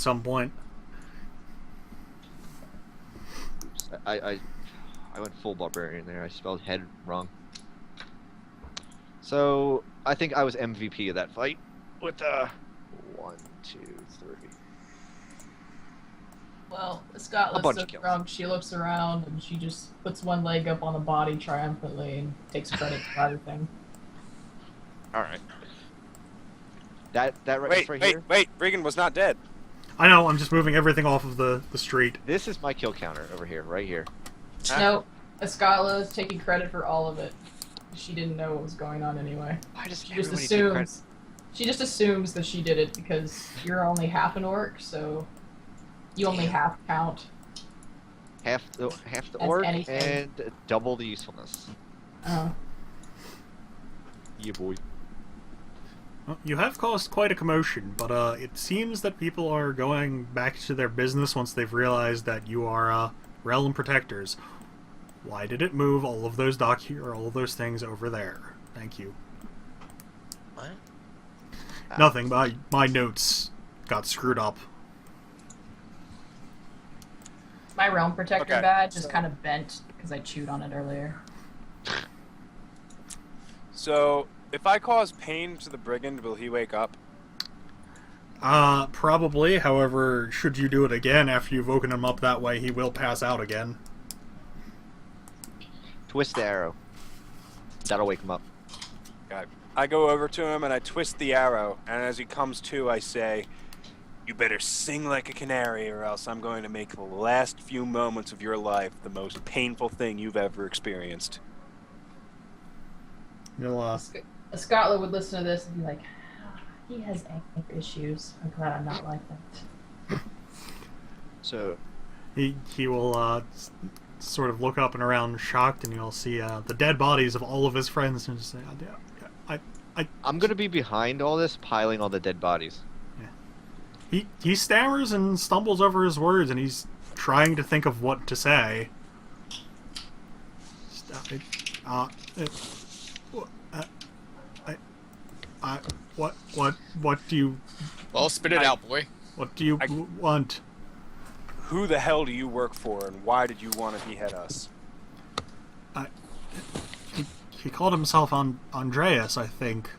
at some point. I went full barbarian there. I spelled head wrong. So I think I was MVP of that fight with 1, 2, 3. Well, A Scotland's bunch so of kills. drunk, she looks around and she just puts one leg up on the body triumphantly and takes credit for everything. All right. That right here. Wait! Regan was not dead. I know, I'm just moving everything off of the street. This is my kill counter over here, right here. No, Escala is taking credit for all of it. She didn't know what was going on anyway. Why does She just everybody take credit? assumes. She just assumes that she did it because you're only half an orc, so you only half count. Half the As orc anything. and double the usefulness. Oh. Yeah, boy. Well, you have caused quite a commotion, but it seems that people are going back to their business once they've realized that you are realm protectors. Why did it move all of those all of those things over there? Thank you. What? Nothing. My notes got screwed up. My realm protector Okay, badge is so- kind of bent because I chewed on it earlier. So, if I cause pain to the brigand, will he wake up? Probably. However, should you do it again after you've woken him up that way, he will pass out again. Twist the arrow. That'll wake him up. Okay. I go over to him and I twist the arrow, and as he comes to, I say, "You better sing like a canary, or else I'm going to make the last few moments of your life the most painful thing you've ever experienced." You'll, Escala would listen to this and be like, "Ah, he has anger issues. I'm glad I'm not like that." So he will sort of look up and around shocked, and you'll see the dead bodies of all of his friends, and just say, I'm gonna be behind all this, piling all the dead bodies. He stammers and stumbles over his words, and he's trying to think of what to say. What do you... Well, spit it out, boy. What do you want? Who the hell do you work for, and why did you want to behead us? He called himself Andreas, I think.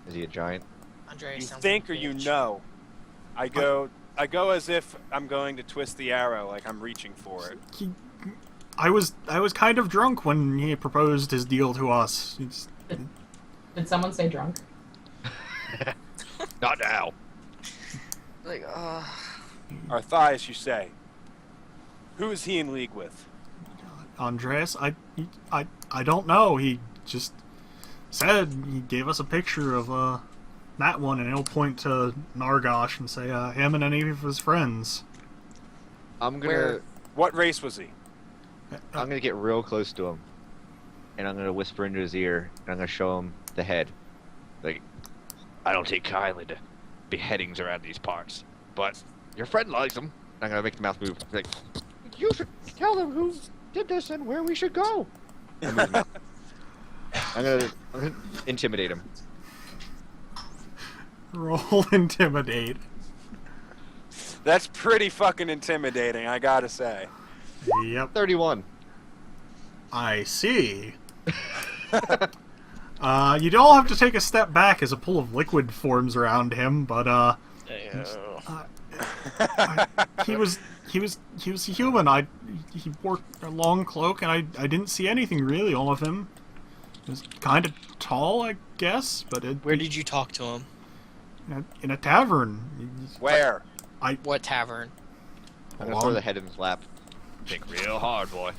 Is he a giant? Andrea You sounds think like or a you bitch. know? I go as if I'm going to twist the arrow, like I'm reaching for it. I was kind of drunk when he proposed his deal to us. Did someone say drunk? Not now. Like, Arthias, you say. Who is he in league with? Andreas, I don't know. He just said he gave us a picture of that one, and he'll point to Nargosh and say him and any of his friends. I'm gonna Where- What race was he? I'm gonna get real close to him, and I'm gonna whisper into his ear, and I'm gonna show him the head. Like, I don't take kindly to beheadings around these parts, but your friend likes them. I'm gonna make the mouth move. Like, you should tell them who did this and where we should go. And move the mouth. I'm gonna intimidate him. Roll intimidate. That's pretty fucking intimidating, I gotta say. Yep, 31. I see. You'd all have to take a step back as a pool of liquid forms around him, but he was human. He wore a long cloak, and I didn't see anything really on of him. He was kind of tall, I guess, but where did you talk to him? in a tavern. Where? What tavern? I'm gonna throw the head in his lap. Think real hard, boy.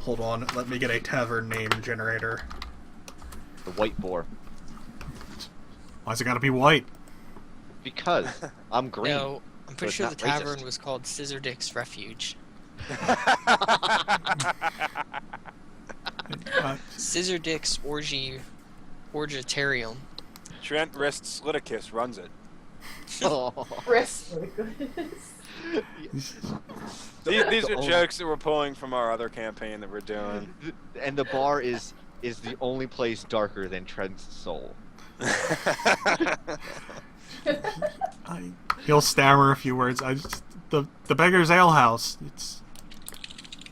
Hold on, let me get a tavern name generator. The White Boar. Why's it gotta be white? Because I'm green. No, I'm pretty it's sure the not tavern racist. was called Scissor Dick's Refuge. Scissor Dick's Orgitarium. Trent Rist Sliticus runs it. Oh. Chris. These are Oh. jokes that we're pulling from our other campaign that we're doing. And the bar is the only place darker than Trent's soul. I He'll stammer a few words. The beggar's ale house. It's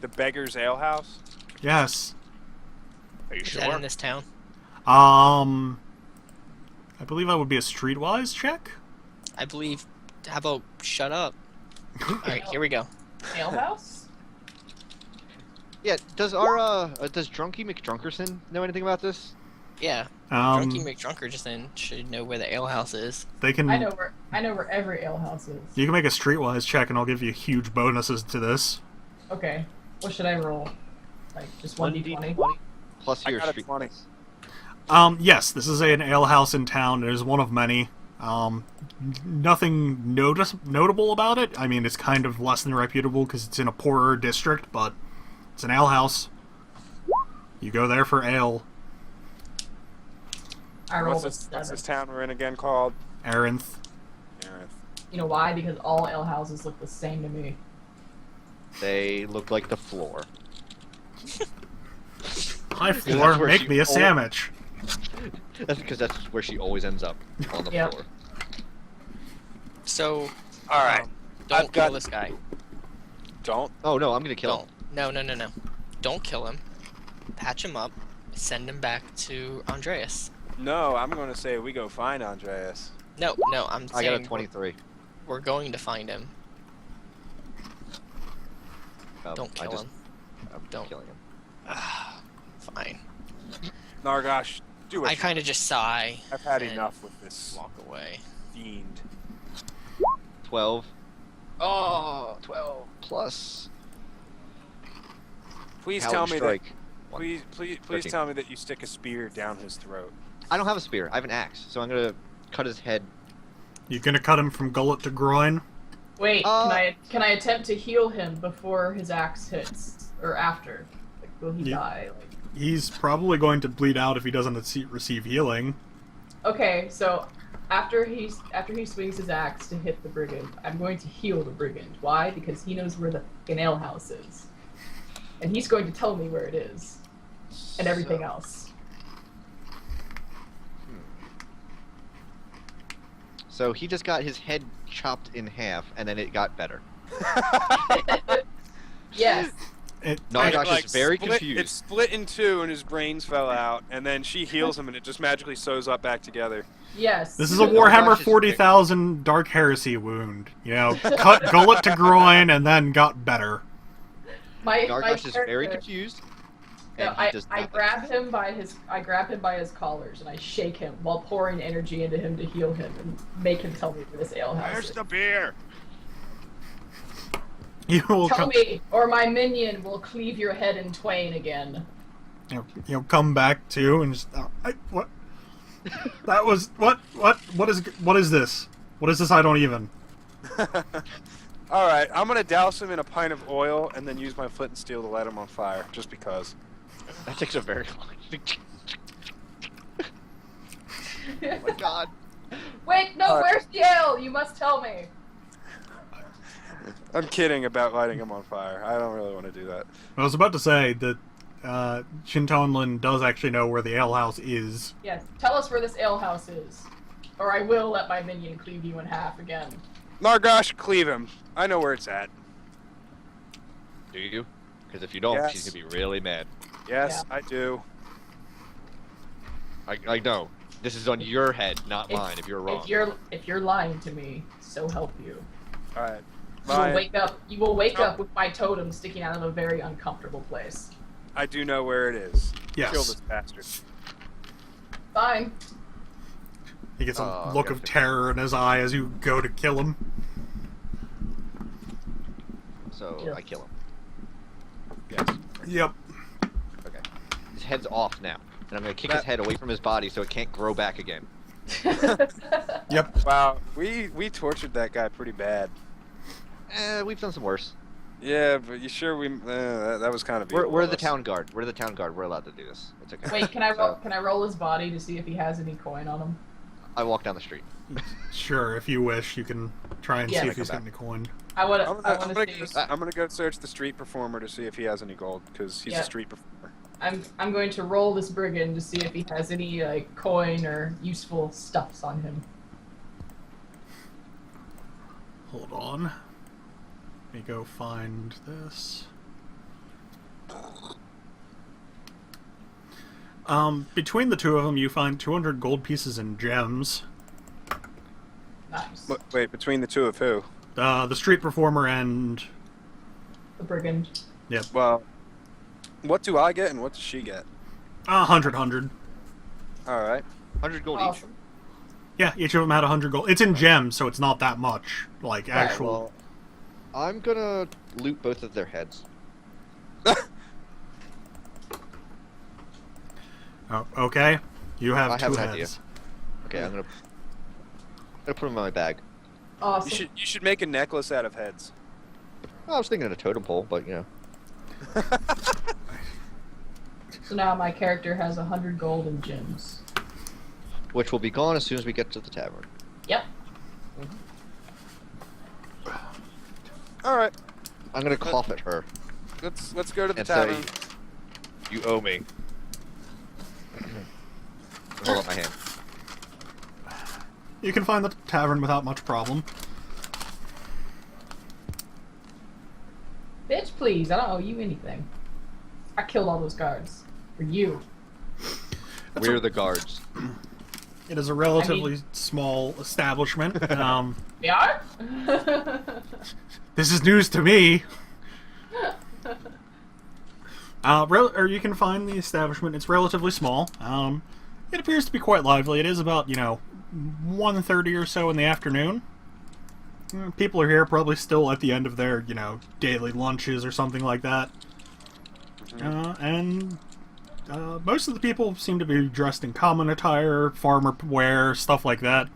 The Beggar's Ale House? yes. Are you Is that sure? in this town? I believe that would be a streetwise check. I believe. How about shut up? Alright, here we go. Alehouse? Yeah. Does Drunky McDrunkerson know anything about this? Yeah. Drunky McDrunkerson should know where the alehouse is. They can. I know where every alehouse is. You can make a streetwise check, and I'll give you huge bonuses to this. Okay. What should I roll? Like just 1d20? Plus I your got a street. 20. Yes, this is an alehouse in town. It is one of many. Nothing notable about it. I mean, it's kind of less than reputable because it's in a poorer district, but it's an alehouse. You go there for ale. I rolled What's a this 7. town we're in again called? Arinth. Arinth. You know why? Because all alehouses look the same to me. They look like the floor. Hi, That's floor. where Make she me a al- sandwich. That's because that's where she always ends up, on the Yep. floor. So, All right. don't I've got- kill this guy. Don't. Oh no, I'm gonna kill him. Don't. No. Don't kill him. Patch him up. Send him back to Andreas. No, I'm going to say we go find Andreas. No, I'm I saying got a 23. we're going to find him. Don't kill him. I'm Don't. killing him. Fine. Nargosh, do it. I kind of just sigh. I've had and enough with this Walk away. fiend. 12. Oh, 12 plus. Please Paladin tell me strike. that. One. Please 13. tell me that you stick a spear down his throat. I don't have a spear. I have an axe, so I'm gonna cut his head. You gonna cut him from gullet to groin? Wait, Uh, can I attempt to heal him before his axe hits or after? Like, will he Yeah. die? Like, He's probably going to bleed out if he doesn't receive healing. okay, so after he swings his axe to hit the brigand, I'm going to heal the brigand. Why? Because he knows where the fucking alehouse is, and he's going to tell me where it is and everything else. So he just got his head chopped in half, and then it got better. Yes. No, It, Josh is very It confused. split in two and his brains fell out, and then she heals him and it just magically sews up back together. Yes. This is a No, Warhammer Josh is 40,000 Dark Heresy wound. You know, cut gullet to groin and then got better. my Gargosh is very character- confused. No, And he does I not grab him by his collars and I shake him while pouring energy into him to heal him and make him tell me where this alehouse is. beer? You will Tell come, me, or my minion will cleave your head in twain again. come back to and just what? That was what is this? What is this? I don't even. Alright, I'm gonna douse him in a pint of oil and then use my flint and steel to light him on fire, just because. That takes a very long. Oh my god. Wait, no, where's the ale? You must tell me. I'm kidding about lighting him on fire. I don't really want to do that. I was about to say that Shintonlin does actually know where the alehouse is. Yes, tell us where this alehouse is, or I will let my minion cleave you in half again. Nargosh, cleave him. I know where it's at. Do you? Because if you don't, Yes. she's gonna be really mad. Yes, I do. I know. This is on your head, not If- mine. If you're wrong. If you're lying to me, so help you. Alright. You will wake up with my totem sticking out of a very uncomfortable place. I do know where it is. Yes. Kill this bastard. Fine. He gets a Oh, look okay. of terror in his eye as you go to kill him. So Yeah. I kill him. Yes. Yep. Okay. His head's off now, and I'm gonna kick his head away from his body so it can't grow back again. Yep. Wow, we tortured that guy pretty bad. We've done some worse. Yeah, but you sure we? That was kind of. We're evil the of us. town guard. We're the town guard. We're allowed to do this. It's okay. Wait, can I So, roll? Can I roll his body to see if he has any coin on him? I walk down the street. Sure, if you wish, you can try and Yeah. see if he's Come got any coin. I want I'm to gonna, see. I'm gonna go search the street performer to see if he has any gold, because he's Yeah. a street performer. I'm going to roll this brigand to see if he has any like coin or useful stuffs on him. Hold on. Let me go find this. Between the two of them, you find 200 gold pieces and gems. Nice. Wait, between the two of who? The street performer and... The brigand. Yep. Well, what do I get and what does she get? 100. All right. 100 gold Awesome. Yeah, each of them had 100 gold. It's in gems, so it's not that much. Like, each. actual... Well, I'm gonna loot both of their heads. Oh, okay. You have I two have an heads. idea. Okay, I'm gonna put them in my bag. Awesome. You should make a necklace out of heads. Well, I was thinking of a totem pole, but you know. So now my character has 100 gold and gems. Which will be gone as soon as we get to the tavern. Yep. All right. I'm gonna cough at her Let's go to the and tavern. say, "You owe me." Hold up my hand. You can find the tavern without much problem. Bitch, please. I don't owe you anything. I killed all those guards. For you. We're the guards. It is a relatively small establishment. They are? This is news to me. Or you can find the establishment. It's relatively small. It appears to be quite lively. It is about, 1:30 or so in the afternoon. People are here probably still at the end of their, daily lunches or something like that. And most of the people seem to be dressed in common attire, farmer wear, stuff like that.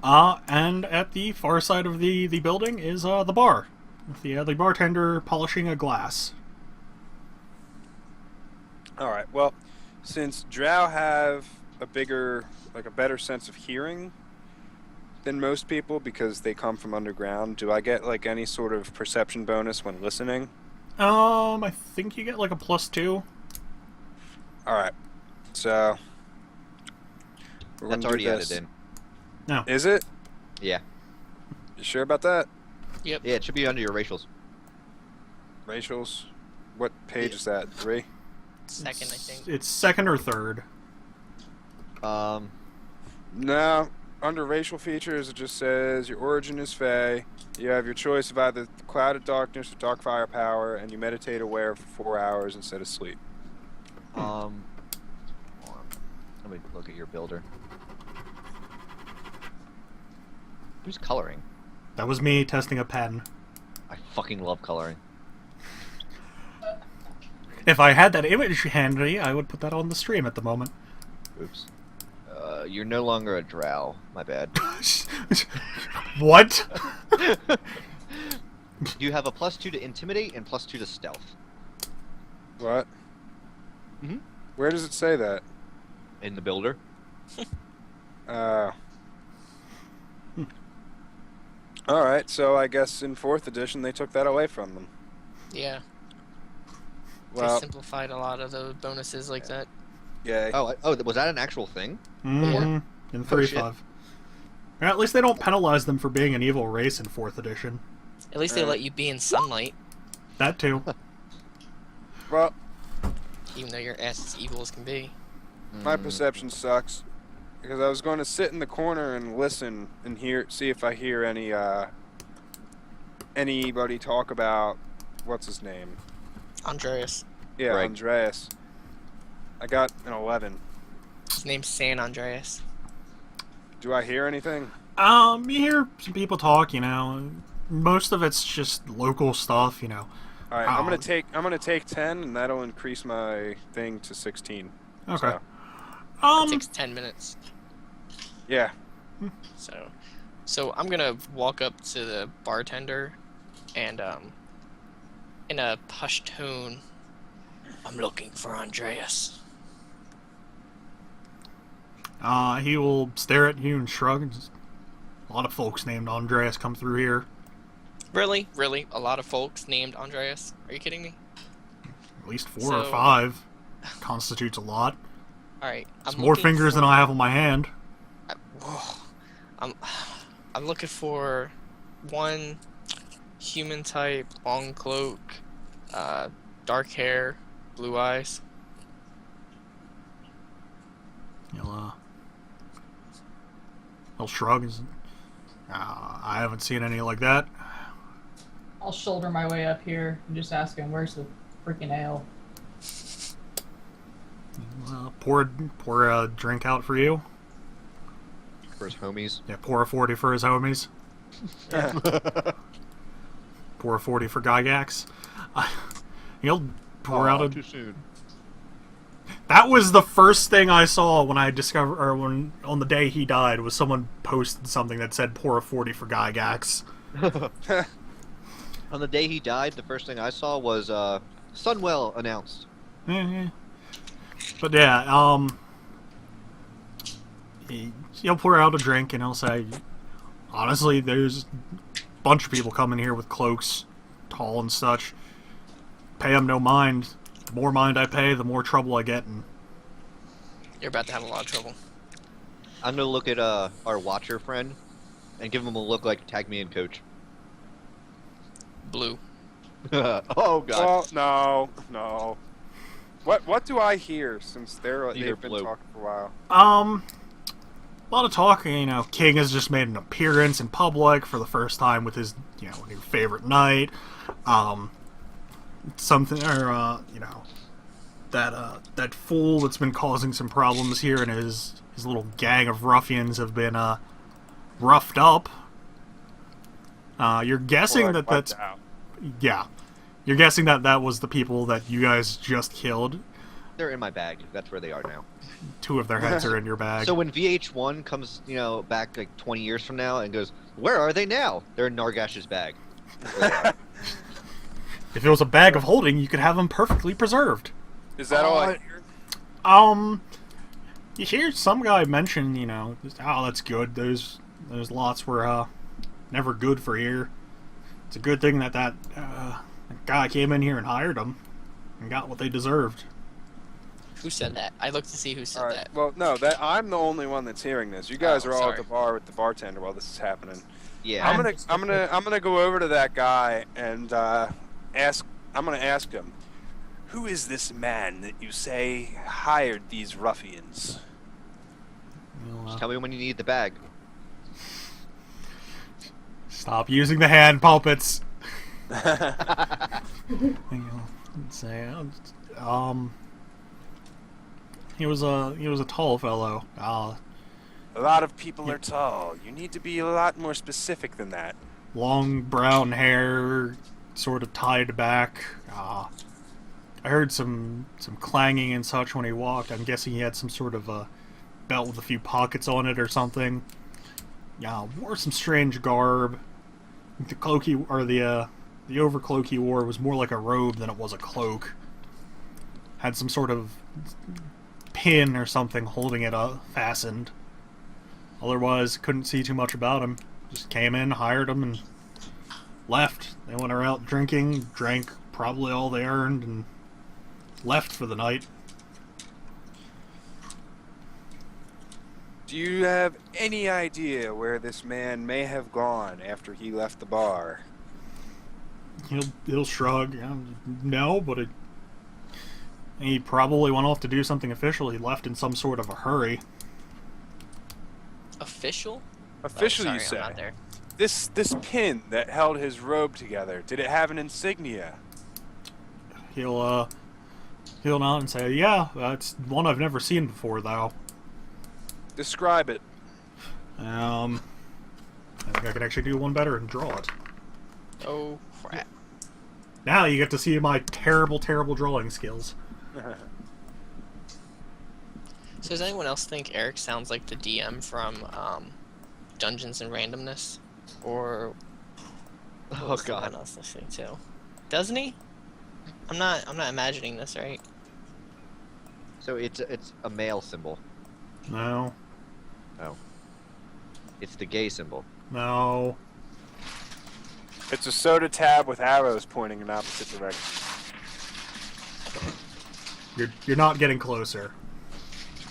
And at the far side of the building is the bar. With the bartender polishing a glass. All right. Well, since drow have a better sense of hearing than most people because they come from underground, do I get like any sort of perception bonus when listening? I think you get like a +2. All right. So we're That's gonna already do added this. in. No. Is it? Yeah. You sure about that? Yep. Yeah, it should be under your racials. Racials. What page is that? 3? Second, I think. It's second or third. No. Under racial features, it just says your origin is Fey. You have your choice of either cloud of darkness or dark firepower, and you meditate aware for 4 hours instead of sleep. Hold on. Let me look at your builder. Who's coloring? That was me testing a pen. I fucking love coloring. If I had that image handy, I would put that on the stream at the moment. Oops. You're no longer a drow. My bad. What? You have a +2 to intimidate and +2 to stealth. What? Mhm. Where does it say that? In the builder. Alright, so I guess in 4th edition they took that away from them. Yeah. Well, They simplified a lot of those bonuses like that. yay. Oh, was that an actual thing? Mm-hmm. In 3.5. Or at least they don't penalize them for being an evil race in 4th edition. At least they let you be in sunlight, That too. Well, even though your ass is evil as can be. my perception sucks. Because I was going to sit in the corner and listen and see if I hear anybody talk about what's his name? Andreas. Yeah, Right. Andreas. I got an 11. His name's San Andreas. Do I hear anything? You hear some people talk, most of it's just local stuff, All right, Oh. I'm gonna take 10, and that'll increase my thing to 16. Okay. It takes 10 minutes. Yeah. So I'm gonna walk up to the bartender and in a hushed tone, I'm looking for Andreas. He will stare at you and shrug. A lot of folks named Andreas come through here. Really? Really? A lot of folks named Andreas? Are you kidding me? At least 4 or So- 5 constitutes a lot. Alright. It's more fingers than I have on my hand. I'm I'm looking for one human type, long cloak, dark hair, blue eyes. He'll shrug. I haven't seen any like that. I'll shoulder my way up here and just ask him, where's the freaking ale? Pour a drink out for you. For his homies. Yeah, pour a 40 for his homies. Pour a 40 for Gygax. He'll pour out a... Too soon. That was the first thing I saw when I discovered, or when on the day he died, was someone posted something that said pour a 40 for Gygax. On the day he died, the first thing I saw was Sunwell announced. But yeah, he'll pour out a drink and he'll say, honestly, there's a bunch of people coming here with cloaks, tall and such. Pay them no mind. The more mind I pay, the more trouble I get in. You're about to have a lot of trouble. I'm gonna look at our watcher friend and give him a look like tag me in, coach. Blue. Oh god. Well, no. What do I hear since they've been blue. talking for a while? A lot of talking. You know, King has just made an appearance in public for the first time with his, new favorite knight. Something, or that fool that's been causing some problems here, and his little gang of ruffians have been roughed up. You're guessing Or, like, that's wiped out. yeah. You're guessing that was the people that you guys just killed. They're in my bag. That's where they are now. 2 of their heads are in your bag. So when VH1 comes, back like 20 years from now and goes, where are they now? They're in Nargash's bag. If it was a bag of holding, you could have them perfectly preserved. Is that all I hear? You hear some guy mention, oh, that's good. Those lots were never good for here. It's a good thing that guy came in here and hired them and got what they deserved. Who said that? I looked to see who said All right. that. Well, no, I'm the only one that's hearing this. You guys Oh, are all sorry. at the bar with the bartender while this is happening. Yeah. I'm gonna go over to that guy and ask. I'm gonna ask him, who is this man that you say hired these ruffians? Just tell me when you need the bag. Stop using the hand puppets. Say, he was a tall fellow. A lot of people are tall. You need to be a lot more specific than that. Long brown hair, sort of tied back. I heard some clanging and such when he walked. I'm guessing he had some sort of a belt with a few pockets on it or something. Yeah, wore some strange garb. The cloak the overcloak he wore was more like a robe than it was a cloak. Had some sort of pin or something holding it fastened. Otherwise, couldn't see too much about him. Just came in, hired him, and left. They went out drinking, drank probably all they earned, and left for the night. Do you have any idea where this man may have gone after he left the bar? He'll shrug. No, but he probably went off to do something official. He left in some sort of a hurry. Official? Officially, oh, you sorry, say? I'm not there. This pin that held his robe together, did it have an insignia? He'll nod and say, "Yeah, that's one I've never seen before, though." Describe it. I think I can actually do one better and draw it. Oh, crap. Now you get to see my terrible, terrible drawing skills. So does anyone else think Eric sounds like the DM from Dungeons and Randomness? Or what Oh was the god. one I was listening to? Doesn't he? I'm not imagining this, right? So it's a male symbol. No. Oh. It's the gay symbol. No. It's a soda tab with arrows pointing in opposite directions. You're not getting closer.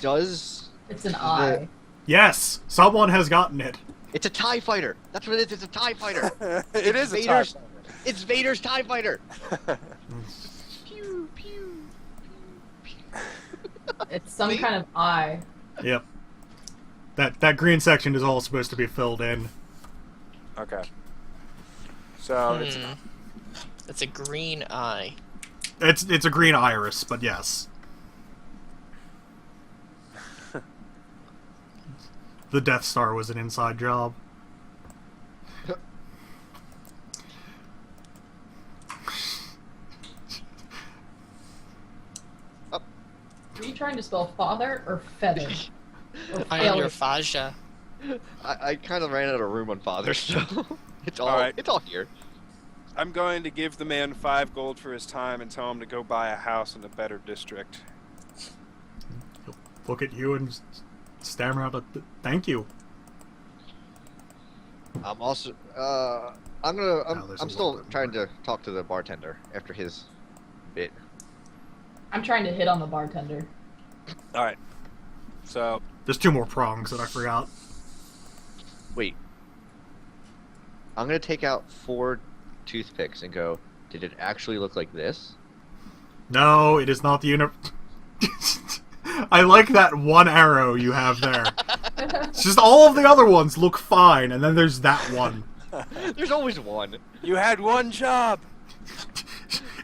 Does It's an eye. Yes! Someone has gotten it. It's a TIE fighter. That's what it is. It's a TIE fighter. It is a TIE Vader's. fighter. It's Vader's TIE fighter. Pew, pew, pew, pew. It's some See? kind of eye. Yep. That green section is all supposed to be filled in. Okay. So it's It's a green eye. It's a green iris, but yes. The Death Star was an inside job. Are you trying to spell father or feather? Or I am your failure? Faja. I kind of ran out of room on Father, so it's all Alright. it's all here. I'm going to give the man 5 gold for his time and tell him to go buy a house in a better district. He'll look at you and just stammer out thank you. I'm also there's I'm a still little bit trying more. to talk to the bartender after his bit. I'm trying to hit on the bartender. All right. So There's 2 more prongs that I forgot. Wait. I'm gonna take out 4 toothpicks and go, did it actually look like this? No, it is not the I like that one arrow you have there. It's just all of the other ones look fine, and then there's that one. There's always one. you had one job.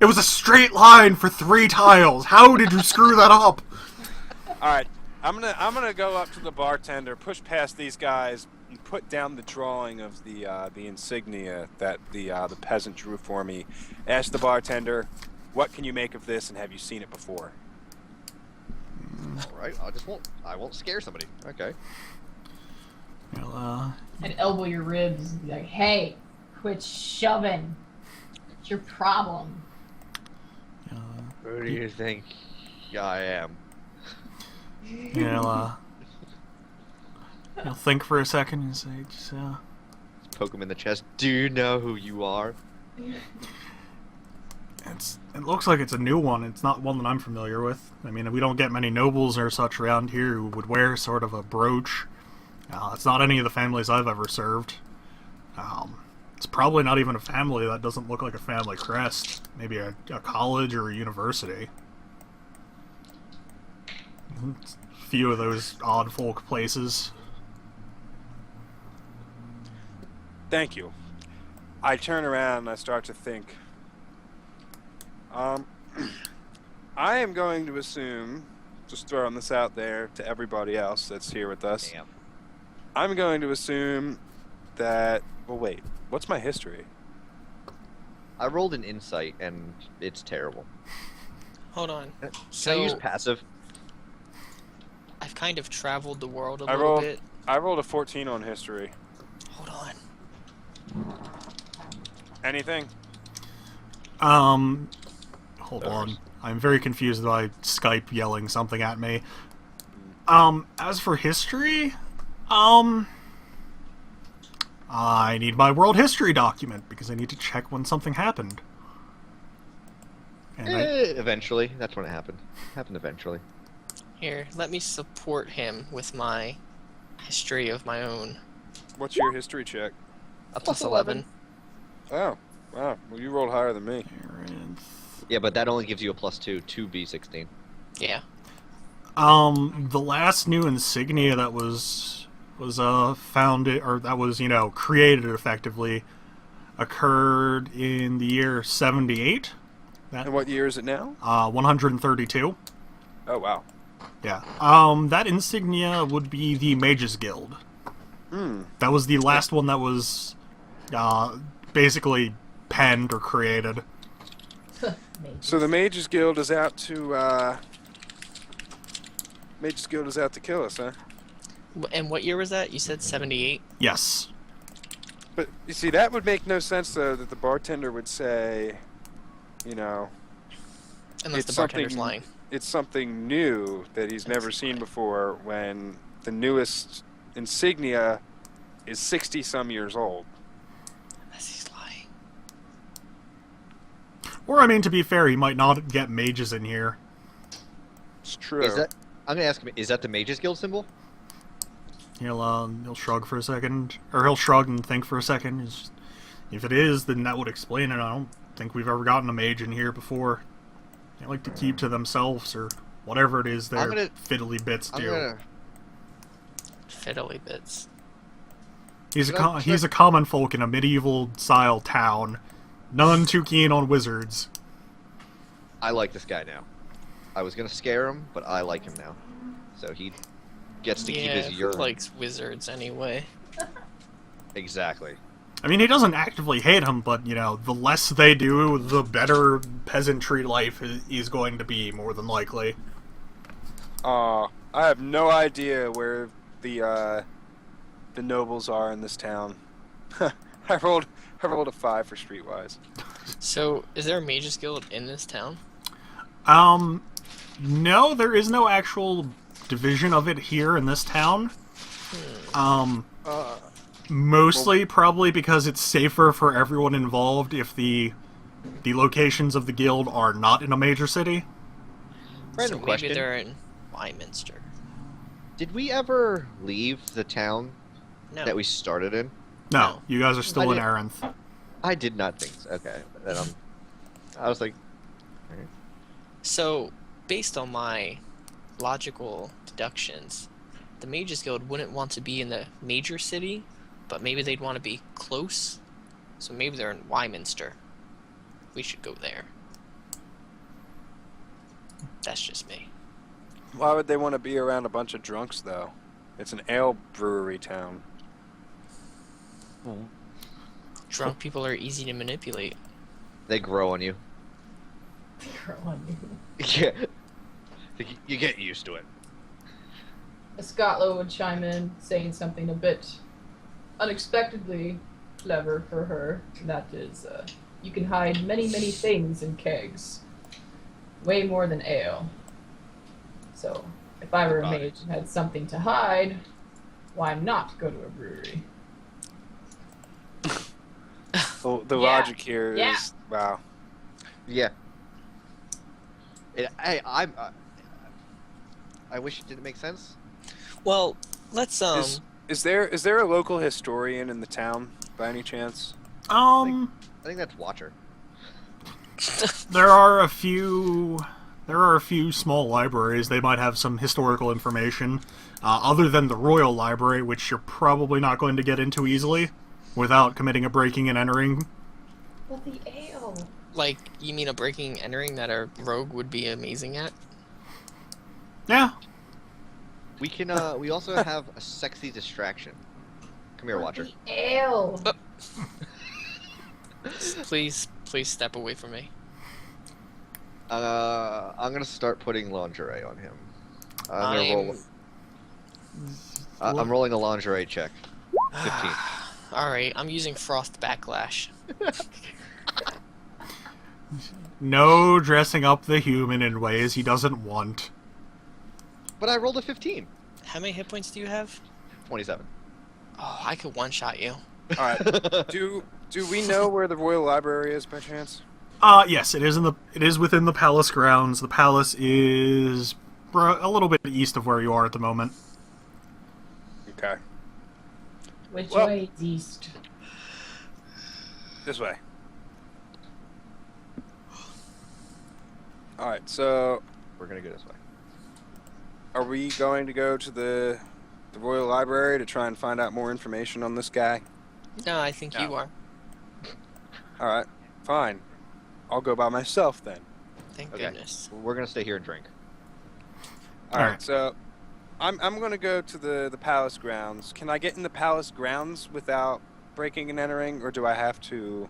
It was a straight line for 3 tiles. How did you screw that up? All right. I'm gonna go up to the bartender, push past these guys, and put down the drawing of the insignia that the peasant drew for me. Ask the bartender, what can you make of this, and have you seen it before? All right, I won't scare somebody. Okay. Well, And elbow your ribs and be like, hey, quit shoving. It's your problem. Who do you think I am? you'll think for a second and say, just, Poke him in the chest. Do you know who you are? it looks like it's a new one. It's not one that I'm familiar with. I mean, we don't get many nobles or such around here who would wear sort of a brooch. It's not any of the families I've ever served. It's probably not even a family that doesn't look like a family crest. Maybe a college or a university. It's a few of those odd folk places. Thank you. I turn around and I start to think. I am going to assume, just throwing this out there to everybody else that's here with us. Damn. I'm going to assume that. Well, wait. What's my history? I rolled an insight and it's terrible. Hold on. Can So I use passive? I've kind of traveled the world a I little rolled. bit. I rolled a 14 on history. Hold on. Anything? Hold on. I'm very confused by Skype yelling something at me. As for history, I need my world history document because I need to check when something happened. And Eventually. That's when it happened. Happened eventually. Here, let me support him with my history of my own. What's your history check? A plus 11. Oh, wow. Well, you rolled higher than me. Yeah, but that only gives you a +2 to B16. Yeah. The last new insignia that was founded, or that was, created effectively, occurred in the year 78. And what year is it now? 132. Oh, wow. Yeah. That insignia would be the Mages Guild. That was the last one that was, basically penned or created. So the Mages Guild is out to, kill us, huh? And what year was that? You said 78? Yes. But, you see, that would make no sense, though, that the bartender would say, Unless It's the bartender's something- lying. it's something new that he's never seen before when the newest insignia is 60-some years old. Unless he's lying. Or, I mean, to be fair, he might not get mages in here. It's true. Is that? I'm gonna ask him. Is that the Mages Guild symbol? He'll shrug for a second, or he'll shrug and think for a second. It's just, if it is, then that would explain it. I don't think we've ever gotten a mage in here before. They like to keep to themselves, or whatever it is their fiddly bits do. Fiddly bits. He's a common folk in a medieval-style town. None too keen on wizards. I like this guy now. I was gonna scare him, but I like him now. So he gets to keep his urine. Who likes wizards anyway? Exactly. I mean, he doesn't actively hate him, but, you know, the less they do, the better peasantry life is going to be, more than likely. I have no idea where the nobles are in this town. I rolled a 5 for Streetwise. So, is there a mages guild in this town? No, there is no actual division of it here in this town. Mostly probably because it's safer for everyone involved if the locations of the guild are not in a major city. Random So question. maybe they're in Westminster. Did we ever leave the town No. that we started in? No, No. you guys are still in didn't- Aranth. I did not think so. Okay. Then I was like, alright. So, based on my logical deductions, the Mages Guild wouldn't want to be in the major city, but maybe they'd want to be close. So maybe they're in Westminster. We should go there. That's just me. Why would they want to be around a bunch of drunks, though? It's an ale brewery town. Drunk people are easy to manipulate. They grow on you. Yeah. You get used to it. Scotlo would chime in, saying something a bit unexpectedly clever for her. And that is, you can hide many, many things in kegs. Way more than ale. So, if I were a mage and had something to hide, why not go to a brewery? The logic here is Yeah. wow. Yeah. I wish it didn't make sense. Well, let's Is there a local historian in the town by any chance? I think that's Watcher. There are a few small libraries. They might have some historical information, other than the Royal Library, which you're probably not going to get into easily without committing a breaking and entering. But the ale. like, you mean a breaking and entering that a rogue would be amazing at? Yeah. We can. We also have a sexy distraction. Come here, Watcher. The ale. Please step away from me. I'm gonna start putting lingerie on him. I'm rolling a lingerie check. 15. Alright, I'm using Frost Backlash. No dressing up the human in ways he doesn't want. But I rolled a 15. How many hit points do you have? 27. Oh, I could one-shot you. Alright. Do we know where the Royal Library is by chance? Yes, it is within the palace grounds. The palace is a little bit east of where you are at the moment. Okay. Which Well- way is east? This way. Alright, so We're gonna go this way. are we going to go to the Royal Library to try and find out more information on this guy? No, I think you are. Alright, fine. I'll go by myself then. Thank Okay. goodness. We're gonna stay here and drink. Alright, Alright. so I'm gonna go to the palace grounds. Can I get in the palace grounds without breaking and entering, or do I have to?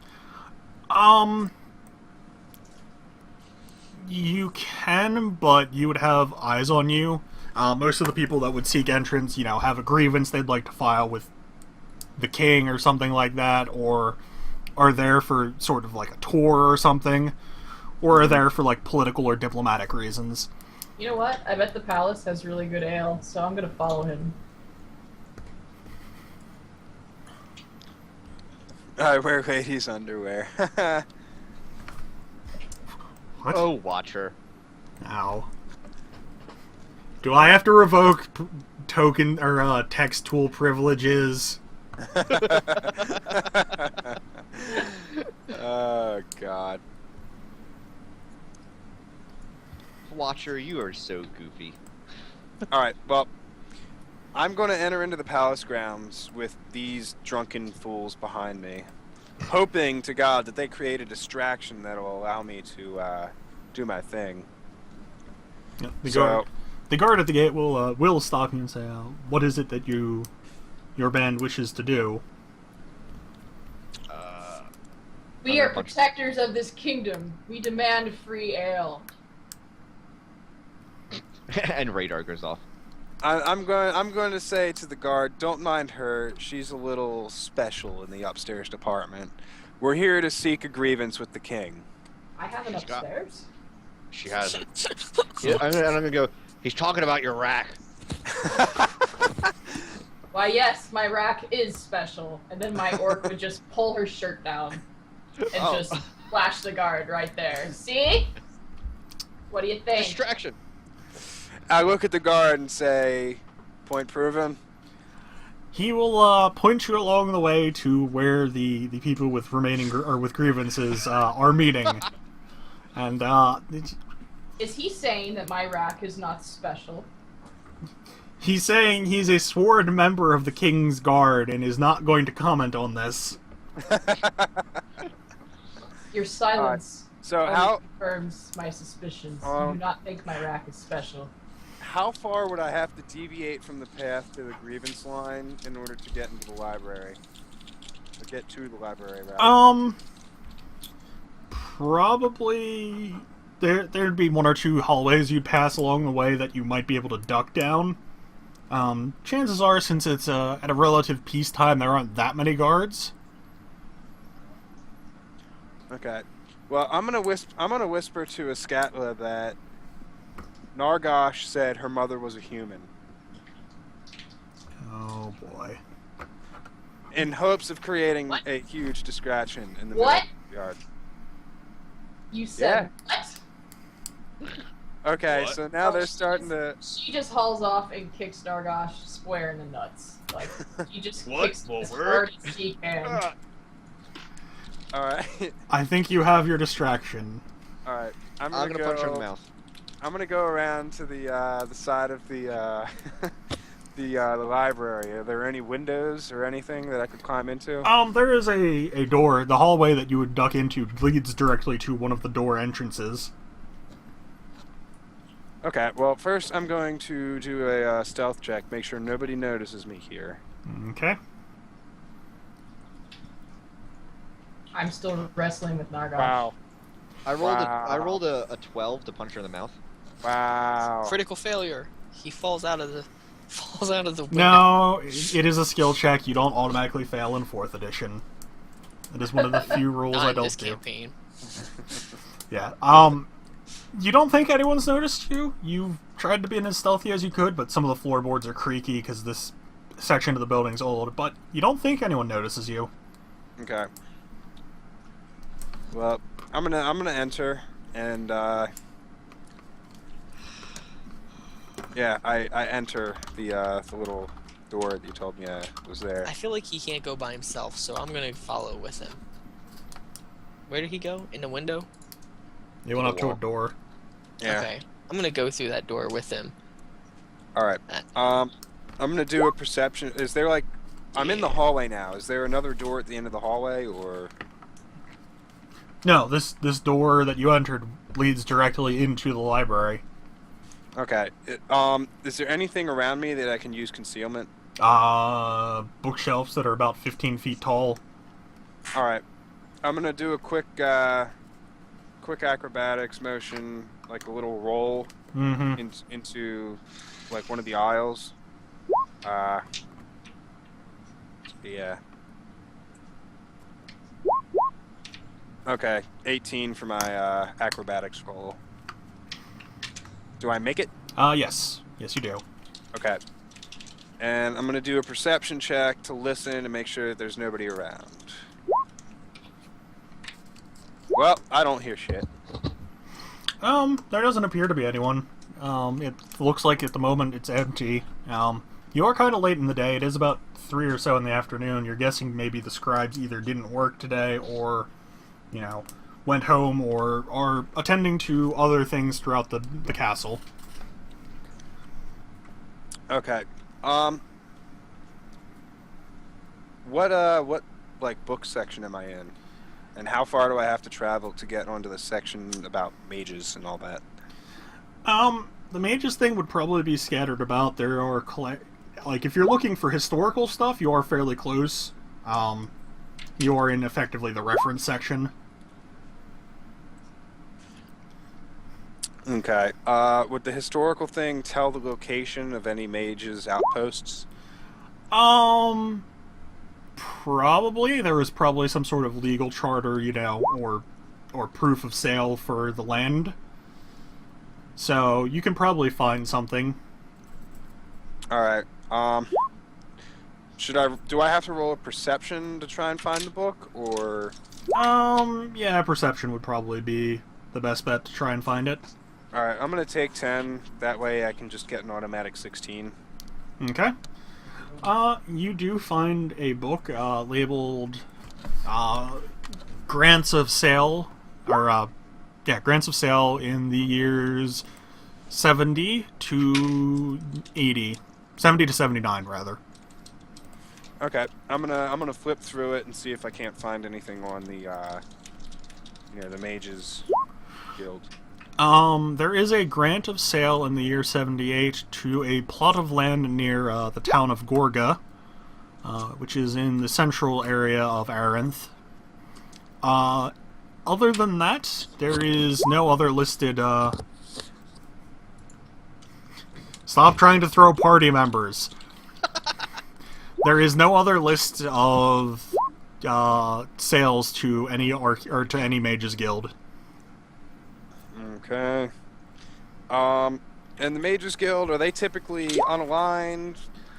You can, but you would have eyes on you. Most of the people that would seek entrance, have a grievance they'd like to file with the king or something like that, or are there for sort of like a tour or something, or are there for like political or diplomatic reasons. You know what? I bet the palace has really good ale, so I'm gonna follow him. I wear ladies' underwear. What? Oh, Watcher. Ow. Do I have to revoke token or text tool privileges. Oh God. Watcher, you are so goofy. All right. Well, I'm going to enter into the palace grounds with these drunken fools behind me, hoping to God that they create a distraction that will allow me to do my thing. Yeah, So- the guard at the gate will stop you and say, "What is it that your band wishes to do?" We are protectors of this kingdom. We demand free ale. And radar goes off. I'm going to say to the guard, don't mind her. She's a little special in the upstairs department. We're here to seek a grievance with the king. I have an She's got- upstairs. She hasn't. Yeah, I'm gonna go. He's talking about your rack. Why, yes, my rack is special. And then my orc would just pull her shirt down and just flash the guard right there. See? What do you think? Distraction. I look at the guard and say, point proven. He will point you along the way to where the people with with grievances are meeting, and Is he saying that my rack is not special? he's saying he's a sworn member of the King's Guard and is not going to comment on this. Your silence So only how confirms my suspicions. You Um, do not think my rack is special. how far would I have to deviate from the path to the grievance line in order to get into the library? Or get to the library, rather. Probably there'd be one or two hallways you'd pass along the way that you might be able to duck down. Chances are, since it's at a relative peacetime, there aren't that many guards. Okay. Well, I'm gonna whisper to Askatla that Nargosh said her mother was a human, Oh boy. in hopes of creating What? a huge distraction in the What? middle of the yard. You said what? Okay, What? so now Oh, they're starting to. She just hauls off and kicks Nargosh square in the nuts. Like, she just What? kicks him Will as work? hard as she can. All right, I think you have your distraction. all right. I'm I'm gonna gonna punch her in the go. mouth. I'm gonna go around to the side of the the library. Are there any windows or anything that I could climb into? There is a door. The hallway that you would duck into leads directly to one of the door entrances. Okay. Well, first I'm going to do a stealth check. Make sure nobody notices me here. Okay. I'm still wrestling with Nargosh. Wow. I rolled Wow. a 12 to punch her in the mouth. Wow. Critical failure. He falls out of the window. No, it is a skill check. You don't automatically fail in 4th edition. It is one of the few rules Not I in don't this do. campaign. Yeah. You don't think anyone's noticed you? You've tried to be as stealthy as you could, but some of the floorboards are creaky because this section of the building's old. But you don't think anyone notices you. Okay. Well, I'm gonna enter and yeah, I enter the little door that you told me was there. I feel like he can't go by himself, so I'm gonna follow with him. Where did he go? In the window? You went the up to a wall. door. Yeah. Okay. I'm gonna go through that door with him. All right. I'm gonna do a perception. Is there like, I'm in the hallway now. Is there another door at the end of the hallway or? No, this door that you entered leads directly into the library. Okay. Is there anything around me that I can use concealment? Bookshelves that are about 15 feet tall. All right. I'm gonna do a quick acrobatics motion, like a little roll Mm-hmm. into like one of the aisles. Yeah. Okay, 18 for my acrobatics roll. Do I make it? Yes. Yes, you do. Okay. And I'm gonna do a perception check to listen and make sure that there's nobody around. Well, I don't hear shit. There doesn't appear to be anyone. It looks like at the moment it's empty. You are kind of late in the day. It is about 3 or so in the afternoon. You're guessing maybe the scribes either didn't work today or, went home or are attending to other things throughout the castle. Okay. What like book section am I in? And how far do I have to travel to get onto the section about mages and all that? The mages thing would probably be scattered about. There are if you're looking for historical stuff, you are fairly close. You are in effectively the reference section. Okay. Would the historical thing tell the location of any mages' outposts? Probably. There was probably some sort of legal charter, or proof of sale for the land. So you can probably find something. All right. Do I have to roll a perception to try and find the book, or? Yeah, perception would probably be the best bet to try and find it. All right, I'm gonna take 10. That way, I can just get an automatic 16. Okay. You do find a book labeled Grants of Sale, Grants of Sale in the years 70 to 80. 70 to 79, rather. Okay, I'm gonna flip through it and see if I can't find anything on the the Mages Guild. There is a grant of sale in the year 78 to a plot of land near the town of Gorga, which is in the central area of Arinth. Other than that, there is no other listed. Stop trying to throw party members. There is no other list of sales to any or to any Mages Guild. Okay. And the Mages Guild, are they typically unaligned,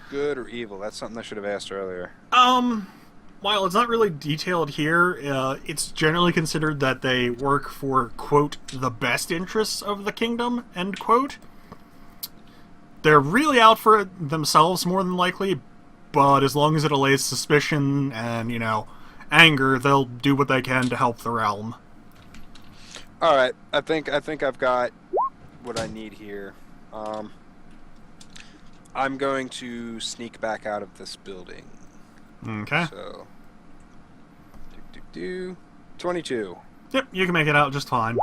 good, or evil? That's something I should have asked earlier. While it's not really detailed here, it's generally considered that they work for, quote, the best interests of the kingdom, end quote. They're really out for it themselves, more than likely, but as long as it allays suspicion and, anger, they'll do what they can to help the realm. All right, I think I've got what I need here. I'm going to sneak back out of this building. Okay. So, 22. Yep, you can make it out just fine.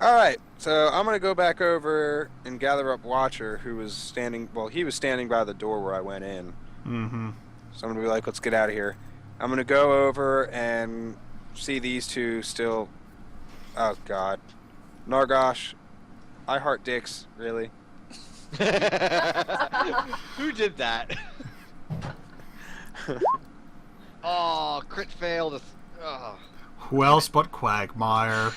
All right, so I'm gonna go back over and gather up Watcher, who was standing. Well, he was standing by the door where I went in. Mm-hmm. So I'm gonna be like, "Let's get out of here." I'm gonna go over and see these two still. Oh God, Nargosh, I heart dicks. Really? Who did that? Oh, crit fail. Who else but Quagmire?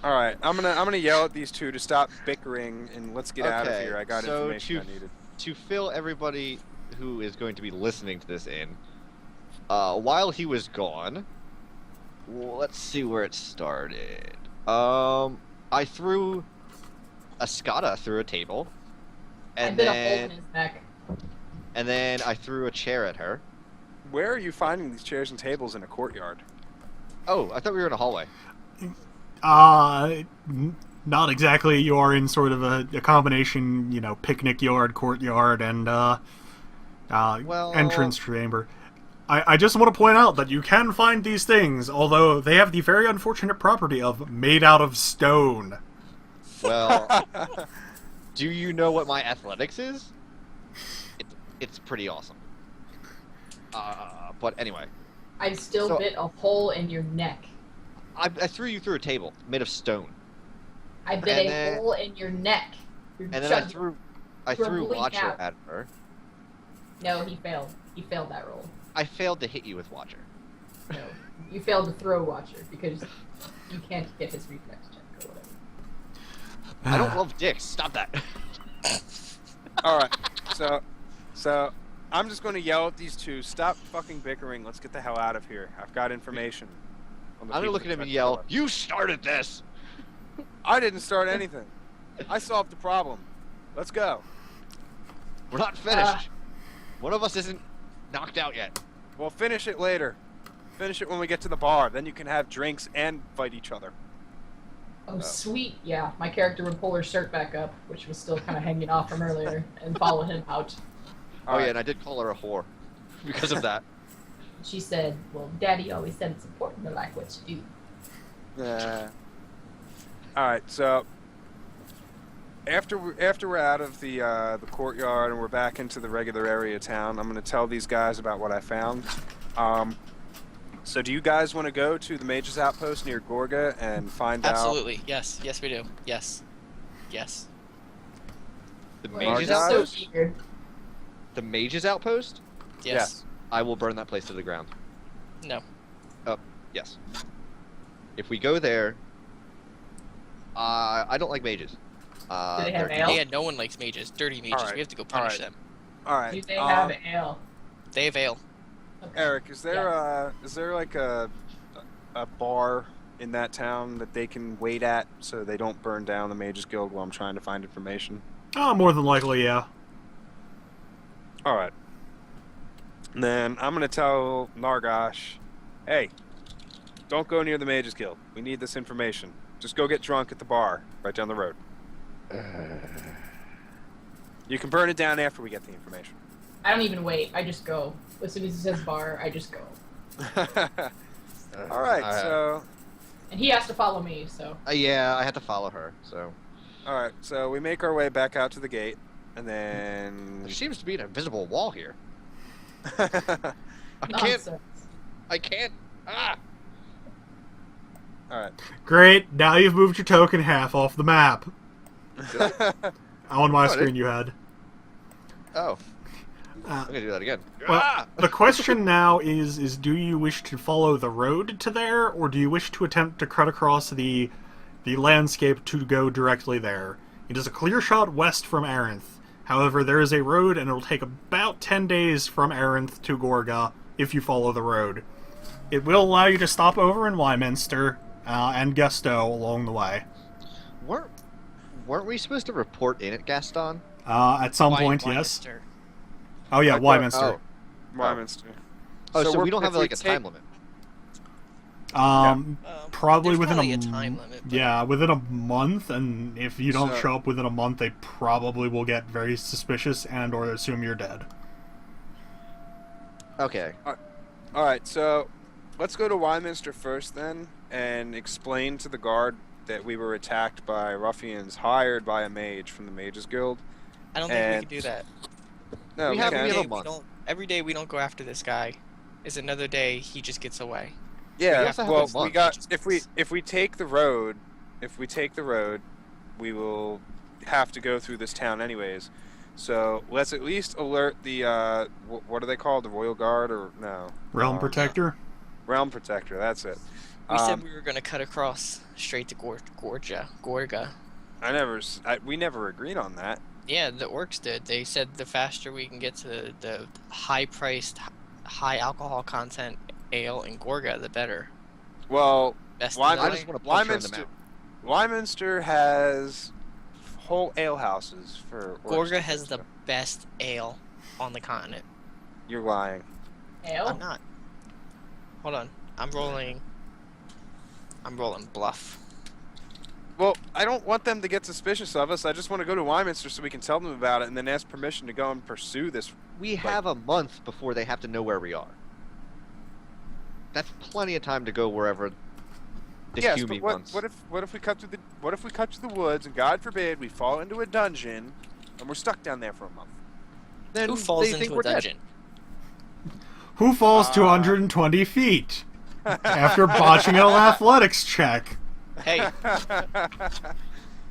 All right, I'm gonna yell at these two to stop bickering and let's get out of Okay, here. I got so information I needed. To fill everybody who is going to be listening to this in, while he was gone, let's see where it started. I threw a Skada through a table, and I bit a hole in his neck. and then I threw a chair at her. Where are you finding these chairs and tables in a courtyard? Oh, I thought we were in a hallway. Not exactly. You are in sort of a combination, picnic yard, courtyard, and entrance chamber. I just want to point out that you can find these things, although they have the very unfortunate property of made out of stone. Well, do you know what my athletics is? It's pretty awesome. But anyway. I still bit a hole in your neck. I threw you through a table made of stone. I bit a hole in your neck. And then I threw Watcher at her. No, he failed. He failed that roll. I failed to hit you with Watcher. No, you failed to throw Watcher because you can't get his reflex check or whatever. I don't love dicks. Stop that. All right, so I'm just going to yell at these two. Stop fucking bickering. Let's get the hell out of here. I've got information. I'm gonna look at him and yell, "You started this!" I didn't start anything. I solved the problem. Let's go. We're not finished. One of us isn't knocked out yet. We'll finish it later. Finish it when we get to the bar. Then you can have drinks and fight each other. Oh, sweet. Yeah, my character would pull her shirt back up, which was still kind of hanging off from earlier, and follow him out. Oh yeah, and I did call her a whore because of that. She said, well, Daddy always said it's important to like what you do. Alright, so after we're out of the courtyard and we're back into the regular area of town, I'm going to tell these guys about what I found. So do you guys want to go to the Mage's Outpost near Gorga and find out... Absolutely. Yes. Yes, we do. Yes. Yes. The Well, Mage's I'm so Outpost? eager. The Mage's Outpost? Yes. I will burn that place to the ground. No. Yes. If we go there, I don't like mages. Do they have they're- ale? Yeah, no one likes mages. Dirty mages. Alright, We have to go punish alright. them. Alright. Do they have ale? They have ale. Okay. Eric, is there like a bar in that town that they can wait at so they don't burn down the Mages Guild while I'm trying to find information? Oh, more than likely, yeah. Alright. Then I'm gonna tell Nargosh, hey, don't go near the Mages Guild. We need this information. Just go get drunk at the bar right down the road. You can burn it down after we get the information. I don't even wait. I just go. As soon as it says bar, I just go. Alright, so... And he has to follow me, so. yeah, I had to follow her, so... Alright, so we make our way back out to the gate, and then... There seems to be an invisible wall here. I can't... Nonsense. I can't... Ah! Alright. Great, now you've moved your token half off the map. On my Oh, screen you had. Oh, Uh, I'm gonna do that again. Well, Ah! the question now is do you wish to follow the road to there, or do you wish to attempt to cut across the landscape to go directly there? It is a clear shot west from Arinth. However, there is a road, and it will take about 10 days from Arinth to Gorga if you follow the road. It will allow you to stop over in Wyminster and Gusto along the way. Weren't we supposed to report in at Gaston? At some point, yes. Oh yeah, Wyminster. Wyminster. Oh, so we don't if have like a take- time limit. Probably there's within probably a a time limit. but- Yeah, within a month, and if you don't So- show up within a month, they probably will get very suspicious and or assume you're dead. Okay. Alright, so let's go to Wyminster first then, and explain to the guard that we were attacked by ruffians hired by a mage from the Mages Guild. I don't think we And- can do that. No, We we have- can. we have a Every day month. don't, every day we don't go after this guy. Is another day he just gets away. Yeah, We also have well, a month. we got if we take the road, we will have to go through this town anyways. So let's at least alert the what are they called? The Royal Guard or no? Realm Protector? Realm Protector. That's it. We said we were going to cut across straight to Gorga. We never agreed on that. Yeah, the orcs did. They said the faster we can get to the high-priced, high-alcohol content ale in Gorga, the better. Well, Best I design. just want to punch her in the mouth. Wyminster has whole alehouses for orcs Gorga to has pitch the to. best ale on the continent. You're lying. Ale? I'm not. Hold on. I'm rolling bluff. Well, I don't want them to get suspicious of us. I just want to go to Wyminster so we can tell them about it and then ask permission to go and pursue this. We have a month before they have to know where we are. That's plenty of time to go wherever the Yes, Hume but wants. what if we cut through the woods and God forbid we fall into a dungeon and we're stuck down there for a month? Then Who falls they think into we're a dead. dungeon? Who falls 220 feet after botching an athletics check? Hey,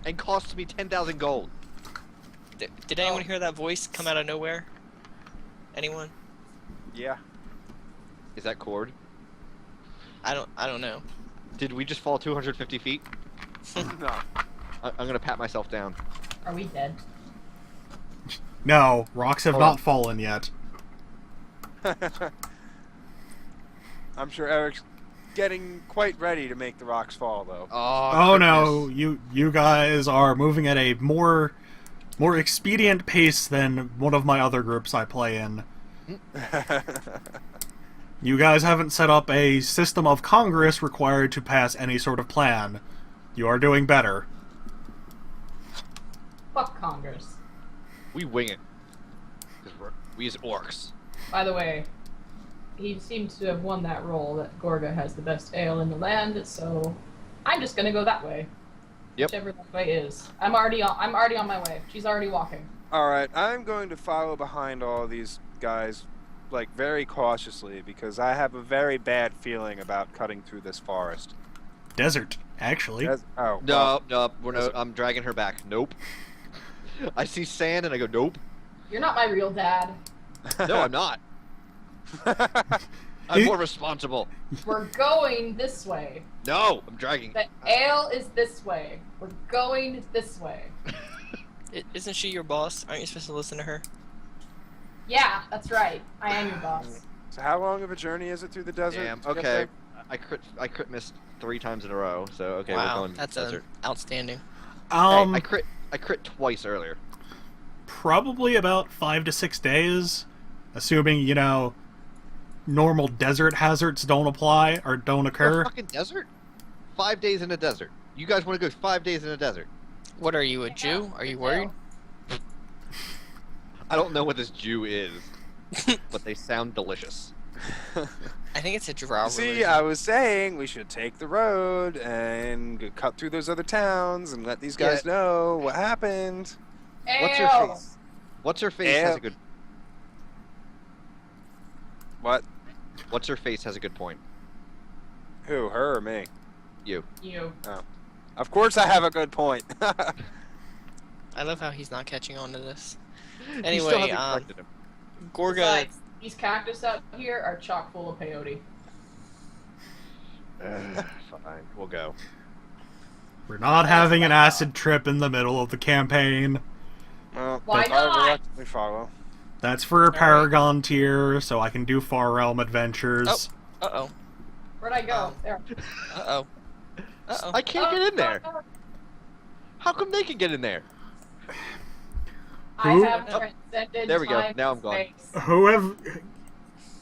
And costs me 10,000 gold. did anyone hear that voice come out of nowhere? Anyone? Yeah. Is that cord? I don't know. Did we just fall 250 feet? No. I'm gonna pat myself down. Are we dead? No, rocks have Hold not on. fallen yet. I'm sure Eric's getting quite ready to make the rocks fall, though. Oh no, you guys are moving at a more more expedient pace than one of my other groups I play in. You guys haven't set up a system of Congress required to pass any sort of plan. You are doing better. Fuck Congress. We wing it. Because we as orcs. By the way, he seems to have won that role that Gorga has the best ale in the land, so I'm just gonna go that way. Yep. Whichever that way is. I'm already on my way. She's already walking. Alright, I'm going to follow behind all these guys, like, very cautiously, because I have a very bad feeling about cutting through this forest. Desert, actually. Oh. No, I'm dragging her back. Nope. I see sand and I go, nope. You're not my real dad. No, I'm not. I'm more responsible. We're going this way. No, I'm dragging. The ale is this way. We're going this way. Isn't she your boss? Aren't you supposed to listen to her? Yeah, that's right. I am your boss. So how long of a journey is it through the desert? Damn. to get Okay. there? I crit missed 3 times in a row. So okay, we're Wow, going that's desert. outstanding. Hey, I crit twice earlier. Probably about 5 to 6 days, assuming, you know, normal desert hazards don't apply or don't occur. A fucking desert? 5 days in a desert. You guys want to go 5 days in a desert? What are you, a Jew? Are you worried? I don't know what this Jew is, but they sound delicious. I think it's a drow See, religion. I was saying we should take the road and cut through those other towns and let these guys know what happened. What's her Ale! face? What's her face has a good. What? What's her face has a good point. Who? Her or me? You. You. Of course I have a good point. I love how he's not catching on to this. You still Anyway, haven't corrected him. Gorga. Besides, these cactus out here are chock full of peyote. Fine, we'll go. We're not having an acid trip in the middle of the campaign. Well, Why I'll not? reluctantly follow. That's for a Paragon tier, so I can do Far Realm Adventures. Uh-oh. Where'd I go? There. Uh-oh. Uh-oh. I can't get in there. How come they can get in there? I Who? have transcended There we go. time Now I'm and gone. space. Who have...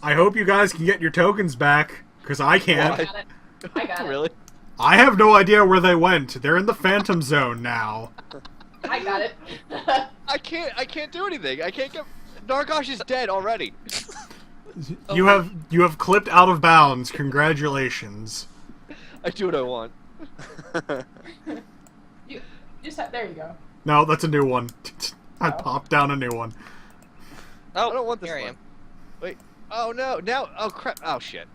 I hope you guys can get your tokens back, because I can't. I got it. I got it. Really? I have no idea where they went. They're in the Phantom Zone now. I got it. I can't do anything. I can't get. Nargosh is dead already. You have clipped out of bounds. Congratulations. I do what I want. you just have, there you go. No, that's a new one. I Oh. popped down a new one. Oh, I don't want this here I one. am. Wait. Oh no. Now. Oh crap. Oh shit.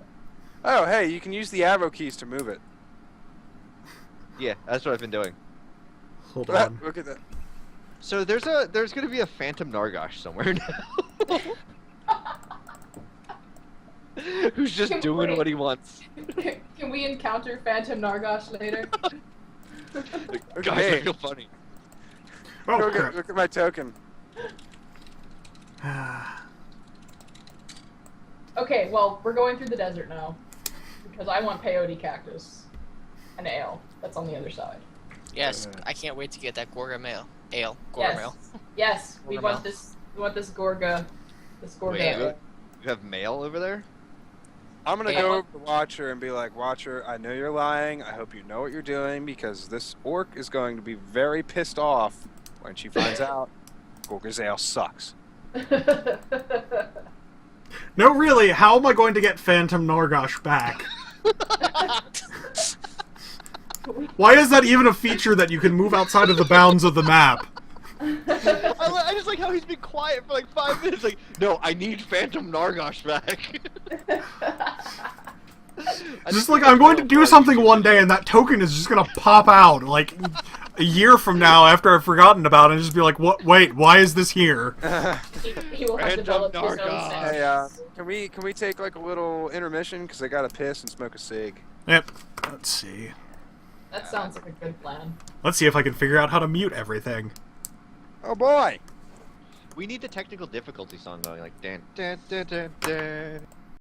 Oh, hey, you can use the arrow keys to move it. Yeah, that's what I've been doing. Hold on. Look at that. So there's gonna be a Phantom Nargosh somewhere now. Who's just Can doing we- what he wants. Can we encounter Phantom Nargosh later? Guys, Hey. I feel funny. Oh, Look crap. at my token. Okay, well, we're going through the desert now. Because I want peyote cactus. And ale. That's on the other side. Yes, I can't wait to get that Gorga mail. Ale. Gorga Yes. mail. Yes, we Gorga want mail. this. We want this Gorga. This Gorga. Wait, ale. you have mail over there? I'm gonna Yeah. go over to Watcher and be like, Watcher, I know you're lying. I hope you know what you're doing because this orc is going to be very pissed off when she finds out Gorga's ale sucks. No, really, how am I going to get Phantom Nargosh back? Why is that even a feature that you can move outside of the bounds of the map? I just like how he's been quiet for like 5 minutes. Like, no, I need Phantom Nargosh back. Just like, I'm going to do something one day and that token is just gonna pop out, like, a year from now after I've forgotten about it and just be like, what? Wait, why is this here? he will have Random developed his own Nargosh. sense. Hey, can we take like a little intermission because I gotta piss and smoke a cig. Yep. Let's see. That sounds like a good plan. Let's see if I can figure out how to mute everything. Oh boy! We need the technical difficulty song going, like dan dan dan dan dan.